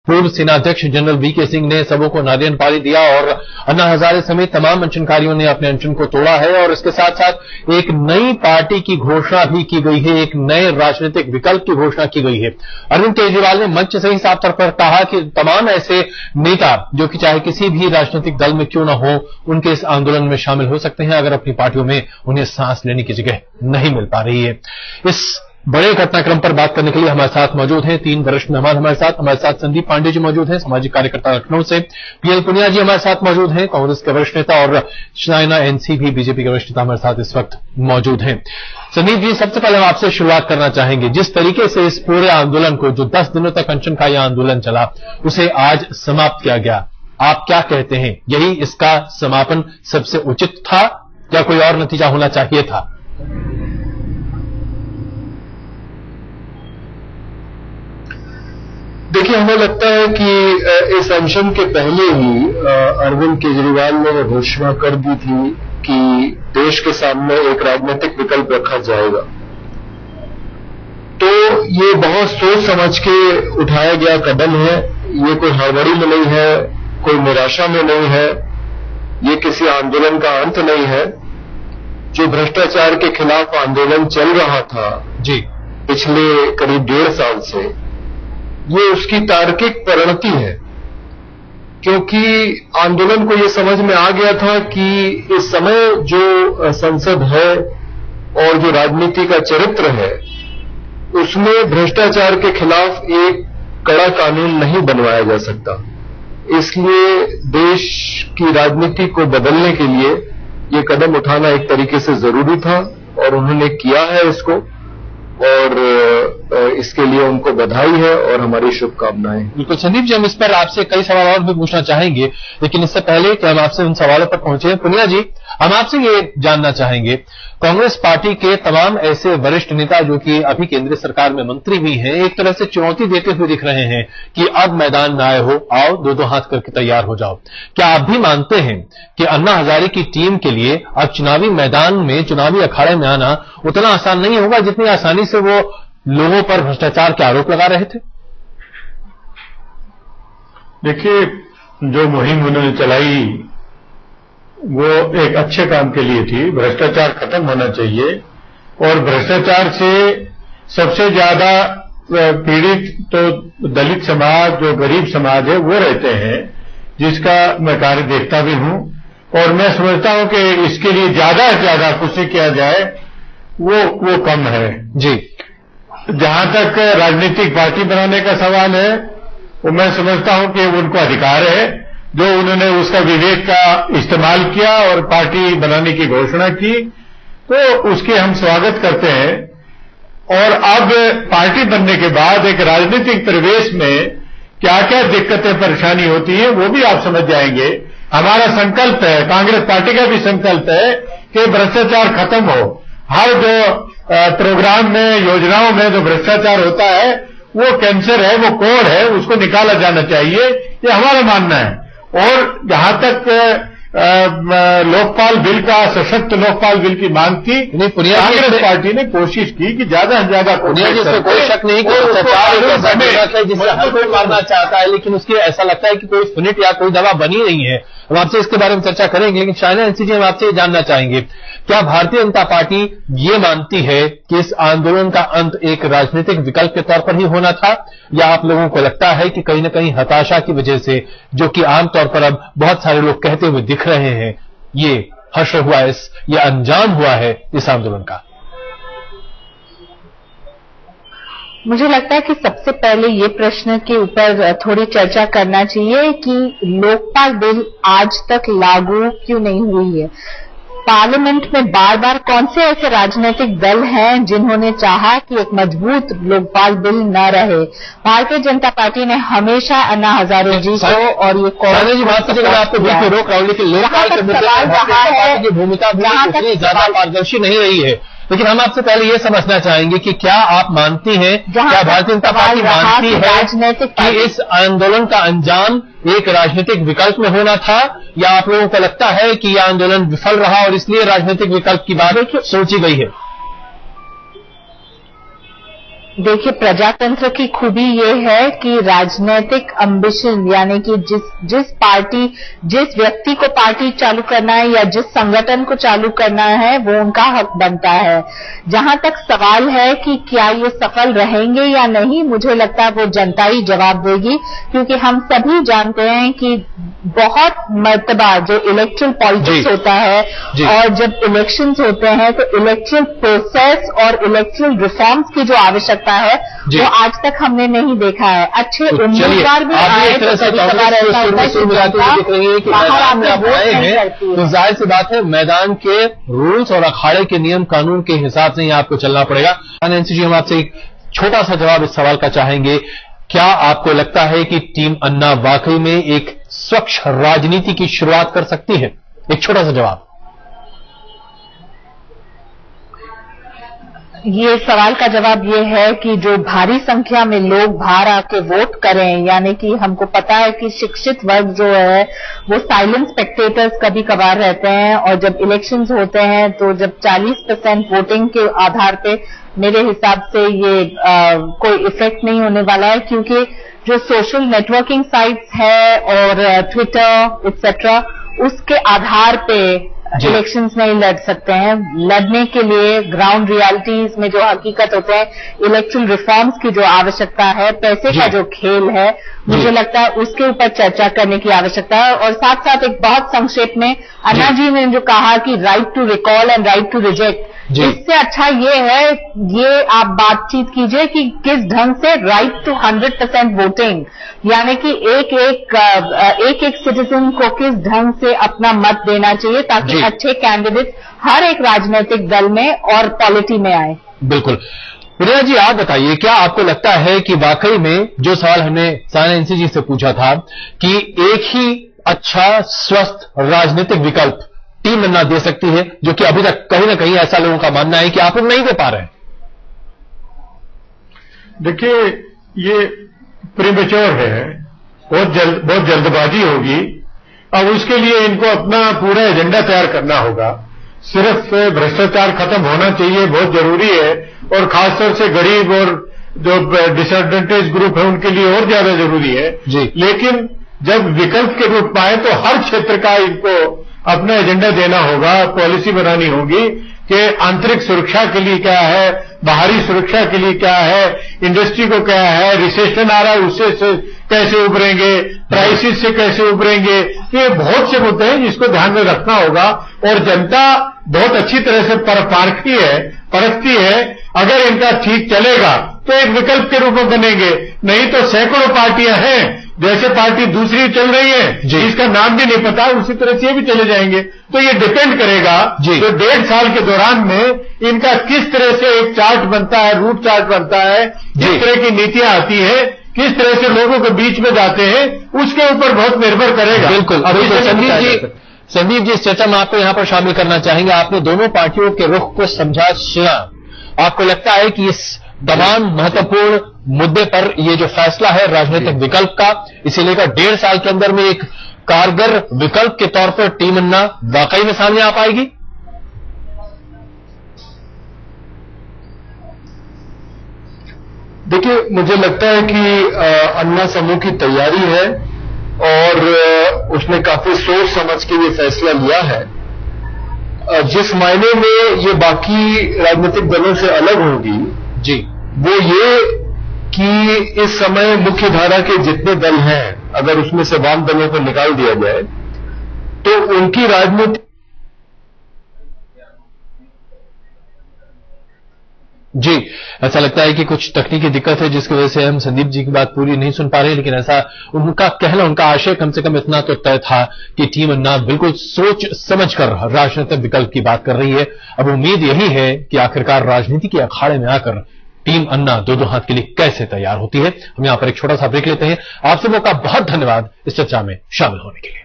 पूर्व सेनाध्यक्ष general VK Singh ने सबों को नारियल पानी दिया और अन्ना हजारे समेत तमाम अनशनकारियों ने अपने अनशन को तोड़ा है और इसके साथ साथ एक नई पार्टी की घोषणा भी की गई है, एक नए राजनीतिक विकल्प की घोषणा की गई है। अरविंद केजरीवाल ने मंच से ही साफ तौर पर कहा कि तमाम ऐसे नेता जो कि चाहे किसी भी राजनीतिक दल में क्यों न हो, उनके इस आंदोलन में शामिल हो सकते हैं अगर अपनी पार्टियों में उन्हें सांस लेने की जगह नहीं मिल पा रही है। इस बड़े घटनाक्रम पर बात करने के लिए हमारे साथ मौजूद हैं तीन वरिष्ठ मेहमान। हमारे साथ संदीप पांडे जी मौजूद हैं, सामाजिक कार्यकर्ता लखनऊ से। पीएल पुनिया जी हमारे साथ मौजूद हैं, कांग्रेस के वरिष्ठ नेता, और चाइना एनसी भी बीजेपी के वरिष्ठ नेता हमारे साथ इस वक्त मौजूद हैं। संदीप जी, सबसे पहले हम आपसे शुरुआत करना चाहेंगे, जिस तरीके से इस पूरे आंदोलन को, जो 10 दिनों तक अनशन का यह आंदोलन चला, उसे आज समाप्त किया गया, आप क्या कहते हैं? यही इसका समापन सबसे उचित था या कोई और नतीजा होना चाहिए था? देखिए, हमें लगता है कि इस अनशन के पहले ही अरविंद केजरीवाल ने घोषणा कर दी थी कि देश के सामने एक राजनीतिक विकल्प रखा जाएगा। तो ये बहुत सोच समझ के उठाया गया कदम है, ये कोई हड़बड़ी में नहीं है, कोई निराशा में नहीं है, ये किसी आंदोलन का अंत नहीं है। जो भ्रष्टाचार के खिलाफ आंदोलन चल रहा था जी पिछले करीब 1.5 साल से, ये उसकी तार्किक परिणति है, क्योंकि आंदोलन को ये समझ में आ गया था कि इस समय जो संसद है और जो राजनीति का चरित्र है, उसमें भ्रष्टाचार के खिलाफ एक कड़ा कानून नहीं बनवाया जा सकता। इसलिए देश की राजनीति को बदलने के लिए ये कदम उठाना एक तरीके से जरूरी था और उन्होंने किया है इसको, और इसके लिए उनको बधाई है और हमारी शुभकामनाएं। बिल्कुल संदीप जी, हम इस पर आपसे कई सवाल और भी पूछना चाहेंगे, लेकिन इससे पहले कि हम आपसे उन सवालों पर पहुंचे, पुनिया जी हम आपसे ये जानना चाहेंगे, कांग्रेस पार्टी के तमाम ऐसे वरिष्ठ नेता जो कि अभी केंद्र सरकार में मंत्री भी हैं, एक तरह से चुनौती देते हुए दिख रहे हैं कि अब मैदान में आए हो, आओ दो हाथ करके तैयार हो जाओ। क्या आप भी मानते हैं कि अन्ना हजारे की टीम के लिए अब चुनावी मैदान में, चुनावी अखाड़े में आना उतना आसान नहीं होगा जितनी आसानी से वो लोगों पर भ्रष्टाचार के आरोप लगा रहे थे? देखिए, जो मुहिम उन्होंने चलाई वो एक अच्छे काम के लिए थी। भ्रष्टाचार खत्म होना चाहिए और भ्रष्टाचार से सबसे ज्यादा पीड़ित तो दलित समाज, जो गरीब समाज है, वो रहते हैं, जिसका मैं कार्य देखता भी हूं। और मैं समझता हूं कि इसके लिए ज्यादा से ज्यादा कुछ किया जाए वो कम है जी। जहां तक राजनीतिक पार्टी बनाने का सवाल है, वो मैं समझता हूं कि उनको अधिकार है, जो उन्होंने उसका विवेक का इस्तेमाल किया और पार्टी बनाने की घोषणा की, तो उसके हम स्वागत करते हैं। और अब पार्टी बनने के बाद एक राजनीतिक परिवेश में क्या क्या दिक्कतें परेशानी होती है वो भी आप समझ जाएंगे। हमारा संकल्प है, कांग्रेस पार्टी का भी संकल्प है कि भ्रष्टाचार खत्म हो। हर जो प्रोग्राम में, योजनाओं में जो भ्रष्टाचार होता है वो कैंसर है, वो कोड़ है, उसको निकाला जाना चाहिए, ये हमारा मानना है। और जहां तक लोकपाल बिल का, सशक्त लोकपाल बिल की मांग थी, कांग्रेस पार्टी ने कोशिश की कि ज्यादा से ज्यादा कोई शक नहीं कि जिससे हर कोई मारना चाहता है, लेकिन उसकी ऐसा लगता है कि कोई यूनिट या कोई दवा बनी नहीं है। हम आपसे इसके बारे में चर्चा करेंगे, लेकिन चाइना एनसीजी हम आपसे ये जानना चाहेंगे, क्या भारतीय जनता पार्टी ये मानती है कि इस आंदोलन का अंत एक राजनीतिक विकल्प के तौर पर ही होना था, या आप लोगों को लगता है कि कहीं न कहीं हताशा की वजह से, जो कि आमतौर पर अब बहुत सारे लोग कहते हुए दिख रहे हैं, ये हश्र हुआ, ये अंजाम हुआ है इस आंदोलन का? मुझे लगता है कि सबसे पहले ये प्रश्न के ऊपर थोड़ी चर्चा करना चाहिए कि लोकपाल बिल आज तक लागू क्यों नहीं हुई है। पार्लियामेंट में बार बार कौन से ऐसे राजनीतिक दल हैं जिन्होंने चाहा कि एक मजबूत लोकपाल बिल न रहे? भारतीय जनता पार्टी ने हमेशा अन्ना हजारे जी को और ये आपको बिल्कुल रोक रहा हूं, लेकिन लोकपाल के मुद्दे की भूमिका भी ज्यादा पारदर्शी नहीं रही है। लेकिन हम आपसे पहले ये समझना चाहेंगे कि क्या आप मानती हैं, क्या भारतीय जनता पार्टी मानती है कि इस आंदोलन का अंजाम एक राजनीतिक विकल्प में होना था, या आप लोगों को लगता है कि यह आंदोलन विफल रहा और इसलिए राजनीतिक विकल्प की बात सोची गई है? देखिए, प्रजातंत्र की खूबी ये है कि राजनीतिक एम्बिशन, यानी कि जिस व्यक्ति को पार्टी चालू करना है या जिस संगठन को चालू करना है वो उनका हक बनता है। जहां तक सवाल है कि क्या ये सफल रहेंगे या नहीं, मुझे लगता है वो जनता ही जवाब देगी, क्योंकि हम सभी जानते हैं कि बहुत मर्तबा जो इलेक्ट्रल पॉलिटिक्स होता है और जब इलेक्शंस होते हैं तो इलेक्ट्रल प्रोसेस और इलेक्ट्रल रिफॉर्म्स की जो आवश्यकता है वो आज तक हमने नहीं देखा है। अच्छे उम्मीदवार भी आए तो कभी कभार ऐसा होता है कि बाहर आपने वोट नहीं करती है। तो जाहिर सी बात है मैदान के रूल्स और अखाड़े के नियम कानून के हिसाब से ही आपको चलना पड़ेगा। नैंसी जी, हम आपसे एक छोटा सा जवाब इस सवाल का चाहेंगे, क्या आपको लगता है कि टीम अन्ना वाकई में एक स्वच्छ राजनीति की शुरुआत कर सकती है? एक छोटा सा जवाब। ये सवाल का जवाब ये है कि जो भारी संख्या में लोग बाहर आके वोट करें, यानी कि हमको पता है कि शिक्षित वर्ग जो है वो साइलेंट स्पेक्टेटर्स कभी कभार रहते हैं, और जब इलेक्शंस होते हैं तो जब 40% वोटिंग के आधार पे मेरे हिसाब से ये कोई इफेक्ट नहीं होने वाला है, क्योंकि जो सोशल नेटवर्किंग साइट्स है और ट्विटर एक्सेट्रा उसके आधार पे इलेक्शंस नहीं लड़ सकते हैं। लड़ने के लिए ग्राउंड रियलिटीज में जो हकीकत होते हैं, इलेक्ट्रल रिफॉर्म्स की जो आवश्यकता है, पैसे का जो खेल है, मुझे लगता है उसके ऊपर चर्चा करने की आवश्यकता है। और साथ साथ एक बहुत संक्षेप में अन्ना जी ने जो कहा कि right to recall and right to reject, इससे अच्छा ये है, ये आप बातचीत कीजिए कि किस ढंग से राइट टू 100% वोटिंग, यानी कि एक सिटीजन को किस ढंग से अपना मत देना चाहिए ताकि अच्छे कैंडिडेट हर एक राजनीतिक दल में और पॉलिटी में आए। बिल्कुल। प्रिया जी, आप बताइए, क्या आपको लगता है कि वाकई में जो सवाल हमने नैंसी जी से पूछा था कि एक ही अच्छा स्वस्थ राजनीतिक विकल्प टीम अन्ना दे सकती है, जो कि अभी तक कहीं ना कहीं ऐसा लोगों का मानना है कि आप लोग नहीं दे पा रहे हैं? देखिए, ये प्रीमेच्योर है, बहुत जल्दबाजी होगी। अब उसके लिए इनको अपना पूरा एजेंडा तैयार करना होगा। सिर्फ भ्रष्टाचार खत्म होना चाहिए, बहुत जरूरी है, और खासतौर से गरीब और जो डिसएडवांटेज ग्रुप है उनके लिए और ज्यादा जरूरी है जी। लेकिन जब विकल्प के रूप में आए तो हर क्षेत्र का इनको अपना एजेंडा देना होगा, पॉलिसी बनानी होगी कि आंतरिक सुरक्षा के लिए क्या है, बाहरी सुरक्षा के लिए क्या है, इंडस्ट्री को क्या है, रिसेशन आ रहा है उससे कैसे उभरेंगे, प्राइसेस से कैसे उभरेंगे। ये बहुत से मुद्दे हैं जिसको ध्यान में रखना होगा, और जनता बहुत अच्छी तरह से परखती है। अगर इनका ठीक चलेगा तो एक विकल्प के रूप में बनेंगे, नहीं तो सैकड़ों पार्टियां हैं, जैसे पार्टी दूसरी चल रही है जिसका नाम भी नहीं पता, उसी तरह से ये भी चले जाएंगे। तो ये डिपेंड करेगा जो 1.5 साल के दौरान में इनका किस तरह से एक चार्ट बनता है, रूट चार्ट बनता है, किस तरह की नीतियां आती है, किस तरह से लोगों के बीच में जाते हैं, उसके ऊपर बहुत निर्भर करेगा। बिल्कुल। संदीप जी, इस चर्चा में आपको यहां पर शामिल करना चाहेंगे। आपने दोनों पार्टियों के रुख को समझा, सुना। आपको लगता है कि इस तमाम महत्वपूर्ण मुद्दे पर ये जो फैसला है राजनीतिक विकल्प का, इसे लेकर 1.5 साल के अंदर में एक कारगर विकल्प के तौर पर टीम अन्ना वाकई में सामने आ पाएगी? देखिए, मुझे लगता है कि अन्ना समूह की तैयारी है और उसने काफी सोच समझ के ये फैसला लिया है। जिस मायने में ये बाकी राजनीतिक दलों से अलग होगी जी, वो ये कि इस समय मुख्य धारा के जितने दल हैं, अगर उसमें से वाम दलों को निकाल दिया जाए तो उनकी राजनीति जी, ऐसा लगता है कि कुछ तकनीकी दिक्कत है जिसकी वजह से हम संदीप जी की बात पूरी नहीं सुन पा रहे, लेकिन ऐसा उनका कहना, उनका आशय कम से कम इतना तो तय था कि टीम अन्ना बिल्कुल सोच समझकर राजनीतिक विकल्प की बात कर रही है। अब उम्मीद यही है कि आखिरकार राजनीति के अखाड़े में आकर टीम अन्ना दो हाथ के लिए कैसे तैयार होती है। हम यहां पर एक छोटा सा ब्रेक लेते हैं। आप सबों का बहुत धन्यवाद इस चर्चा में शामिल होने के लिए।